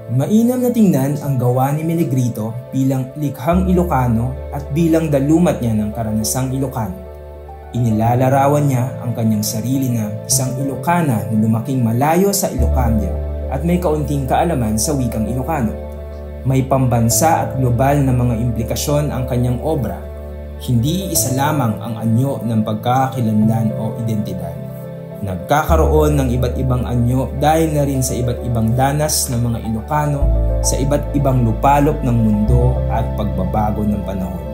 Mainam na tingnan ang gawa ni Menegrito bilang likhang Ilocano at bilang dalumat niya ng karanasang Ilocano. Inilalarawan niya ang kanyang sarili na isang Ilocana na lumaking malayo sa Ilocambia at may kaunting kaalaman sa wikang Ilocano. May pambansa at global na mga implikasyon ang kanyang obra. Hindi isa lamang ang anyo ng pagkakakilanlan o identidad. Nagkakaroon ng iba't ibang anyo dahil na rin sa iba't ibang danas ng mga Ilocano sa iba't ibang lupalop ng mundo at pagbabago ng panahon.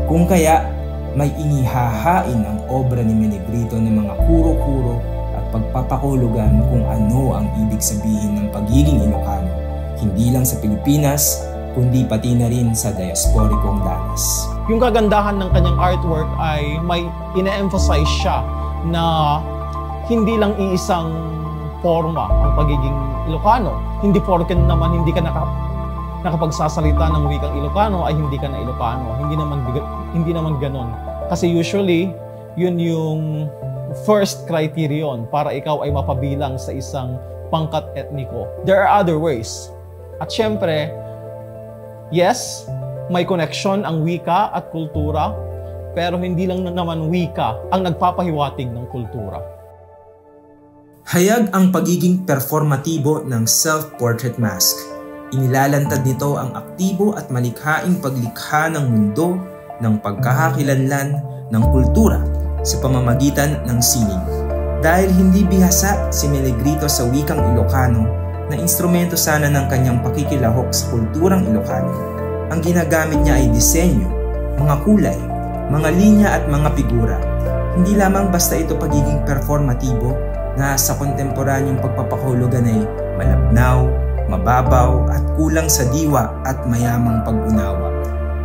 Kung kaya, may inihahain ang obra ni Menegrito ng mga kuro-kuro at pagpapakulugan kung ano ang ibig sabihin ng pagiging Ilocano, hindi lang sa Pilipinas, kundi pati na rin sa diasporikong danas. Yung kagandahan ng kanyang artwork ay may ine-emphasize siya na hindi lang iisang forma ang pagiging Ilocano. Hindi porken naman hindi ka nakapagsasalita ng wikang Ilocano ay hindi ka na Ilocano. Hindi naman ganon. Kasi usually, yun yung first criterion para ikaw ay mapabilang sa isang pangkat etniko. There are other ways. At syempre, yes, may connection ang wika at kultura, pero hindi lang naman wika ang nagpapahiwatig ng kultura. Hayag ang pagiging performatibo ng self-portrait mask. Inilalantad nito ang aktibo at malikhaing paglikha ng mundo, ng pagkakakilanlan, ng kultura sa pamamagitan ng sining. Dahil hindi bihasa si Menegrito sa wikang Ilocano na instrumento sana ng kanyang pakikilahok sa kulturang Ilocano. Ang ginagamit niya ay disenyo, mga kulay, mga linya at mga figura. Hindi lamang basta ito pagiging performatibo na sa kontemporanyong pagpapahulugan ay malabnaw, mababaw at kulang sa diwa at mayamang pag-unawa.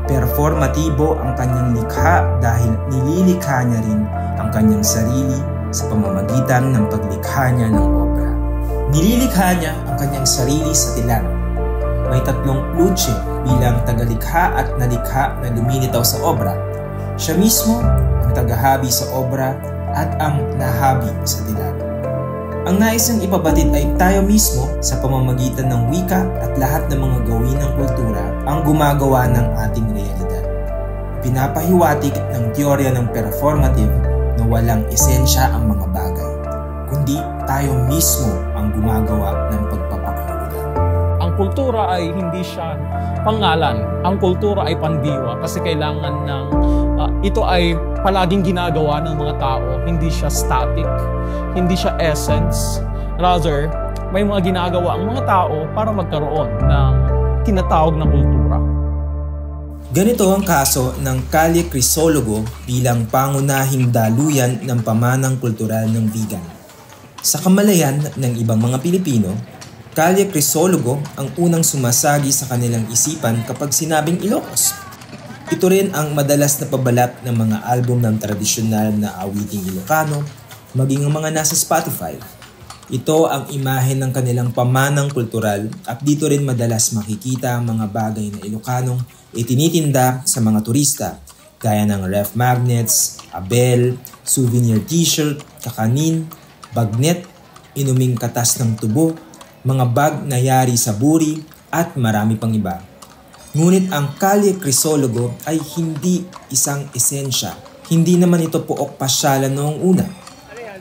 Performatibo ang kanyang likha dahil nililikha niya rin ang kanyang sarili sa pamamagitan ng paglikha niya ng obra. Nililikha niya ang kanyang sarili sa tilang. May 3 plutse bilang tagalikha at nalikha na lumilitaw sa obra. Siya mismo ang tagahabi sa obra at ang nahabi sa tilang. Ang naisang ipabatid ay tayo mismo sa pamamagitan ng wika at lahat ng mga gawin ng kultura ang gumagawa ng ating realidad. Pinapahiwatig ng teorya ng performative na walang esensya ang mga bagay, kundi tayo mismo ang gumagawa ng pagpapakahulugan. Ang kultura ay hindi siya pangalan. Ang kultura ay pandiwa kasi kailangan ng ito ay palaging ginagawa ng mga tao. Hindi siya static, hindi siya essence. Rather, may mga ginagawa ang mga tao para magkaroon ng tinatawag na kultura. Ganito ang kaso ng Calle Crisologo bilang pangunahing daluyan ng pamanang kultural ng vegan. Sa kamalayan ng ibang mga Pilipino, Calle Crisologo ang unang sumasagi sa kanilang isipan kapag sinabing Ilocos. Ito rin ang madalas na pabalat ng mga album ng tradisyonal na awiting Ilocano, maging ang mga nasa Spotify. Ito ang imahe ng kanilang pamanang kultural at dito rin madalas makikita ang mga bagay na Ilocanong itinitinda sa mga turista, gaya ng ref magnets, abel, souvenir t-shirt, kakanin, bagnet, inuming katas ng tubo, mga bag na yari sa buri, at marami pang iba. Ngunit ang Calle Crisologo ay hindi isang esensya. Hindi naman ito pook pasyalan noong una.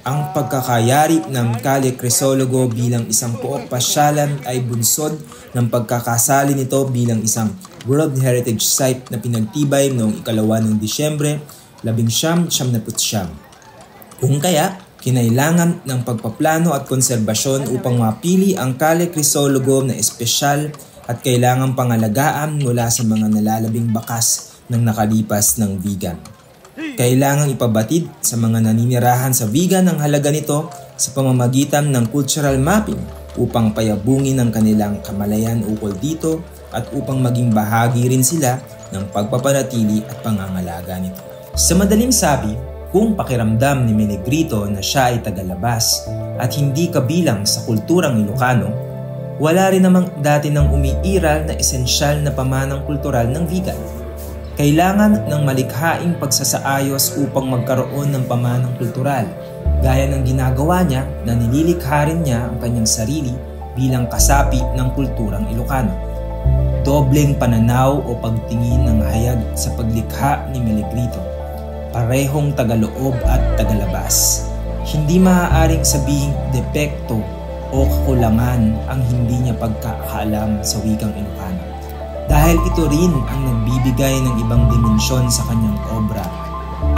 Ang pagkakayari ng Calle Crisologo bilang isang pook pasyalan ay bunsod ng pagkakasali nito bilang isang World Heritage Site na pinagtibay noong 2 ng Disyembre 1999. Kung kaya, kinailangan ng pagpaplano at konserbasyon upang mapili ang Calle Crisologo na espesyal at kailangang pangalagaan mula sa mga nalalabing bakas ng nakalipas ng vegan. Kailangang ipabatid sa mga naninirahan sa vegan ang halaga nito sa pamamagitan ng cultural mapping upang payabungin ang kanilang kamalayan ukol dito at upang maging bahagi rin sila ng pagpapanatili at pangangalaga nito. Sa madaling sabi, kung pakiramdam ni Menegrito na siya ay tagalabas at hindi kabilang sa kulturang Ilocano, wala rin namang dati nang umiiral na esensyal na pamanang kultural ng vegan. Kailangan ng malikhaing pagsasaayos upang magkaroon ng pamanang kultural, gaya ng ginagawa niya na nililikha rin niya ang kanyang sarili bilang kasapi ng kulturang Ilocano. Dobleng pananaw o pagtingin ng hayag sa paglikha ni Melegrito. Parehong tagaloob at tagalabas. Hindi maaaring sabihing depekto o kakulangan ang hindi niya pagkakaalam sa wikang Ilocano. Dahil ito rin ang nagbibigay ng ibang dimensyon sa kanyang obra.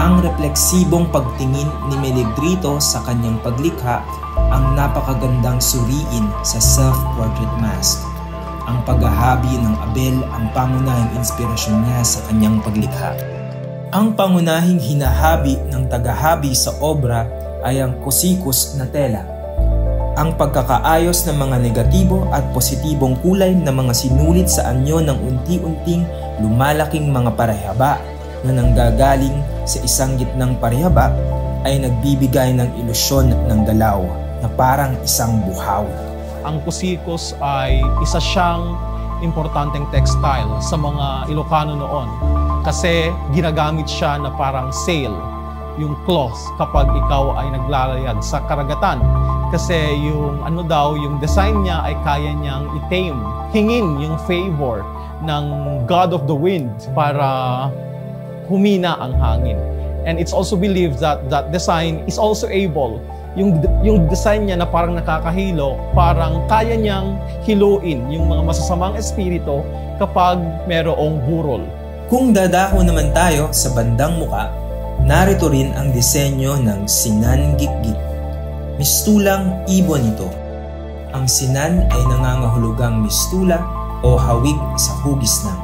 Ang refleksibong pagtingin ni Melegrito sa kanyang paglikha ang napakagandang suriin sa self-portrait mask. Ang paghahabi ng Abel ang pangunahing inspirasyon niya sa kanyang paglikha. Ang pangunahing hinahabi ng tagahabi sa obra ay ang kusikos na tela. Ang pagkakaayos ng mga negatibo at positibong kulay na mga sinulit sa anyo ng unti-unting lumalaking mga parehaba na nanggagaling sa isang gitnang parehaba ay nagbibigay ng ilusyon ng galaw na parang isang buhaw. Ang kusikos ay isa siyang importanteng textile sa mga Ilocano noon kasi ginagamit siya na parang sail, yung cloth kapag ikaw ay naglalayag sa karagatan. Kasi yung yung design niya ay kaya niyang i-tame, hingin yung favor ng God of the Wind para humina ang hangin. And it's also believed that that design is also able, yung design niya na parang nakakahilo, parang kaya niyang hiluin yung mga masasamang espiritu kapag merong burol. Kung dadako naman tayo sa bandang muka, narito rin ang disenyo ng Sinan Gitgit. Mistulang ibon ito. Ang sinan ay nangangahulugang mistula o hawig sa hugis ng.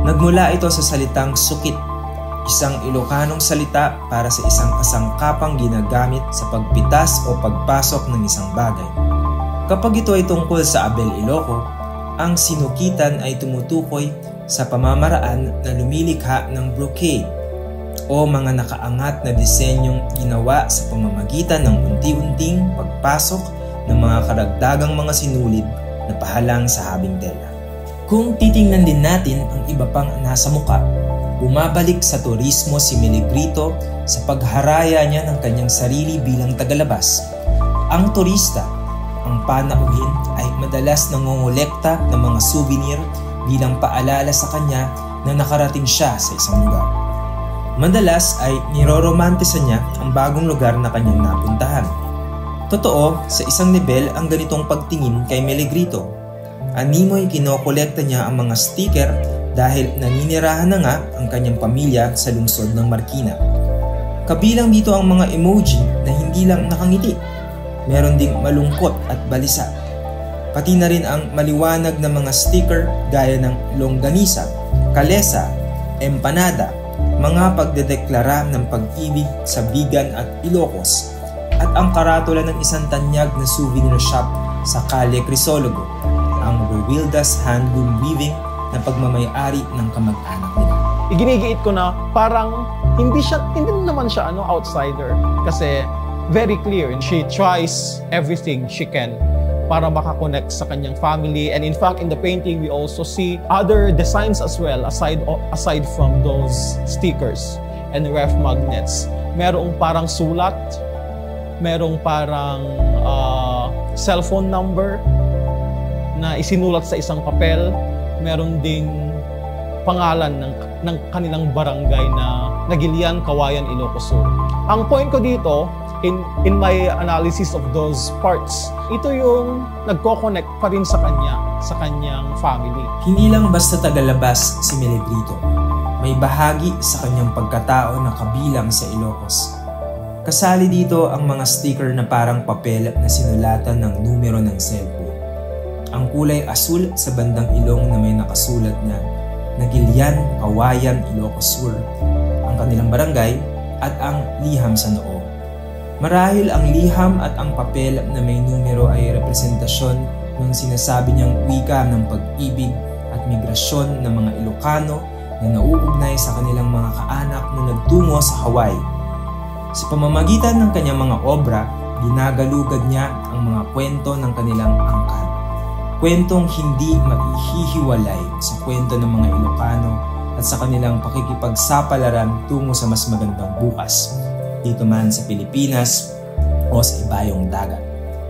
Nagmula ito sa salitang sukit, isang Ilocanong salita para sa isang kasangkapang ginagamit sa pagpitas o pagpasok ng isang bagay. Kapag ito ay tungkol sa Abel Iloco, ang sinukitan ay tumutukoy sa pamamaraan na lumilikha ng brocade o mga nakaangat na disenyong ginawa sa pamamagitan ng unti-unting pagpasok ng mga karagdagang mga sinulid na pahalang sa habing tela. Kung titingnan din natin ang iba pang nasa muka, bumabalik sa turismo si Melegrito sa pagharaya niya ng kanyang sarili bilang tagalabas. Ang turista, ang panauhin ay madalas nangongolekta ng mga souvenir bilang paalala sa kanya na nakarating siya sa isang lugar. Madalas ay niroromantisa niya ang bagong lugar na kanyang napuntahan. Totoo, sa isang nivel ang ganitong pagtingin kay Melegrito. Animoy kinokolekta niya ang mga sticker dahil naninirahan na nga ang kanyang pamilya sa lungsod ng Marikina. Kabilang dito ang mga emoji na hindi lang nakangiti. Meron ding malungkot at balisa. Pati na rin ang maliwanag na mga sticker gaya ng longganisa, kalesa, empanada, mga pagdedeklara ng pag-ibig sa Vigan at Ilocos, at ang karatula ng isang tanyag na souvenir shop sa Calle Crisologo, ang Ruildas Handloom Weaving na pagmamay-ari ng kamag-anak nila. Iginigiit ko na parang hindi naman siya outsider kasi very clear and she tries everything she can para makakonect sa kanyang family. And in fact, in the painting, we also see other designs as well aside from those stickers and ref magnets. Merong parang sulat, merong parang cellphone number na isinulat sa isang papel. Meron ding pangalan ng kanilang barangay na Nagilian, Kawayan, Ilocos Sur. Ang point ko dito, in my analysis of those parts, ito yung nagko-connect pa rin sa kanyang family. Hindi lang basta tagalabas si Melegrito. May bahagi sa kanyang pagkatao na kabilang sa Ilocos. Kasali dito ang mga sticker na parang papel na sinulatan ng numero ng cellphone. Ang kulay asul sa bandang ilong na may nakasulat na Nagilian, Kawayan, Ilocos Sur, ang kanilang barangay at ang liham sa noo. Marahil ang liham at ang papel na may numero ay representasyon ng sinasabi niyang wika ng pag-ibig at migrasyon ng mga Ilocano na nauugnay sa kanilang mga kaanak na nagtungo sa Hawaii. Sa pamamagitan ng kanyang mga obra, ginagalugad niya ang mga kwento ng kanilang angkan. Kwentong hindi maihihiwalay sa kwento ng mga Ilocano at sa kanilang pakikipagsapalaran tungo sa mas magandang bukas, dito man sa Pilipinas o sa ibayong dagat.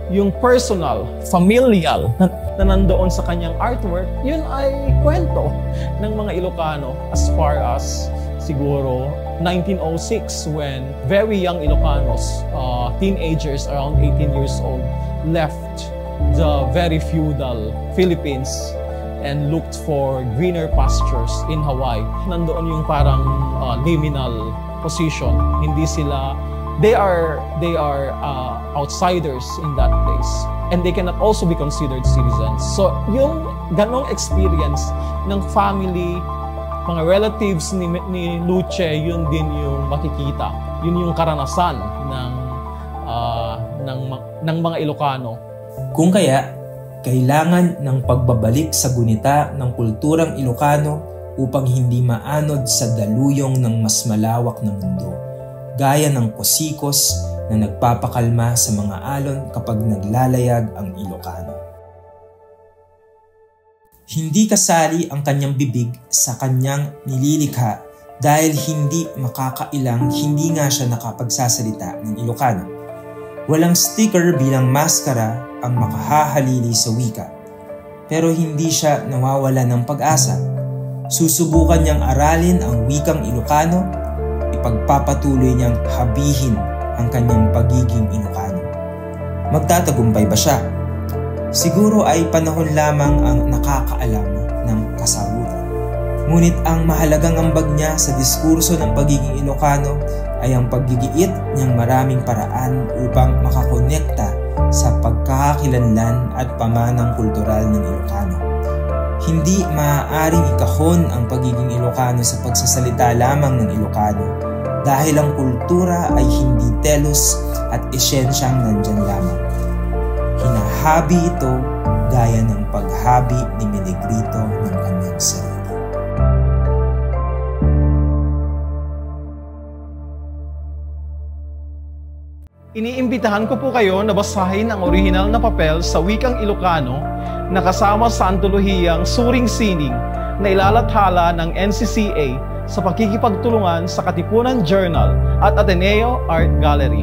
yung personal, familial na nandoon sa kanyang artwork, yun ay kwento ng mga Ilocano as far as siguro 1906 when very young Ilocanos, teenagers around 18 years old, left the very feudal Philippines and looked for greener pastures in Hawaii. Nandoon yung parang liminal position. Hindi sila, they are outsiders in that place, and they cannot also be considered citizens. So yung ganong experience ng family, mga relatives ni Luce, yun din yung makikita. Yun yung karanasan ng mga Ilocano. Kung kaya, kailangan ng pagbabalik sa gunita ng kulturang Ilocano upang hindi maanod sa daluyong ng mas malawak na mundo, gaya ng kosikos na nagpapakalma sa mga alon kapag naglalayag ang Ilocano. Hindi kasali ang kanyang bibig sa kanyang nililikha dahil hindi makakailang hindi nga siya nakapagsasalita ng Ilocano. Walang sticker bilang maskara ang makahahalili sa wika, pero hindi siya nawawala ng pag-asa. Susubukan niyang aralin ang wikang Ilocano, ipagpapatuloy niyang habihin ang kanyang pagiging Ilocano. Magtatagumpay ba siya? Siguro ay panahon lamang ang nakakaalam ng kasagutan. Ngunit ang mahalagang ambag niya sa diskurso ng pagiging Ilocano ay ang paggigiit niyang maraming paraan upang makakonekta sa pagkakakilanlan at pamanang kultural ng Ilocano. Hindi maaaring ikahon ang pagiging Ilocano sa pagsasalita lamang ng Ilocano dahil ang kultura ay hindi telos at esensyang nandyan lamang. Hinahabi ito gaya ng paghabi ni Menegrito ng kanyang sarili. Iniimbitahan ko po kayo na basahin ang orihinal na papel sa wikang Ilocano na kasama sa antologiyang Suring Sining na ilalathala ng NCCA sa pakikipagtulungan sa Katipunan Journal at Ateneo Art Gallery.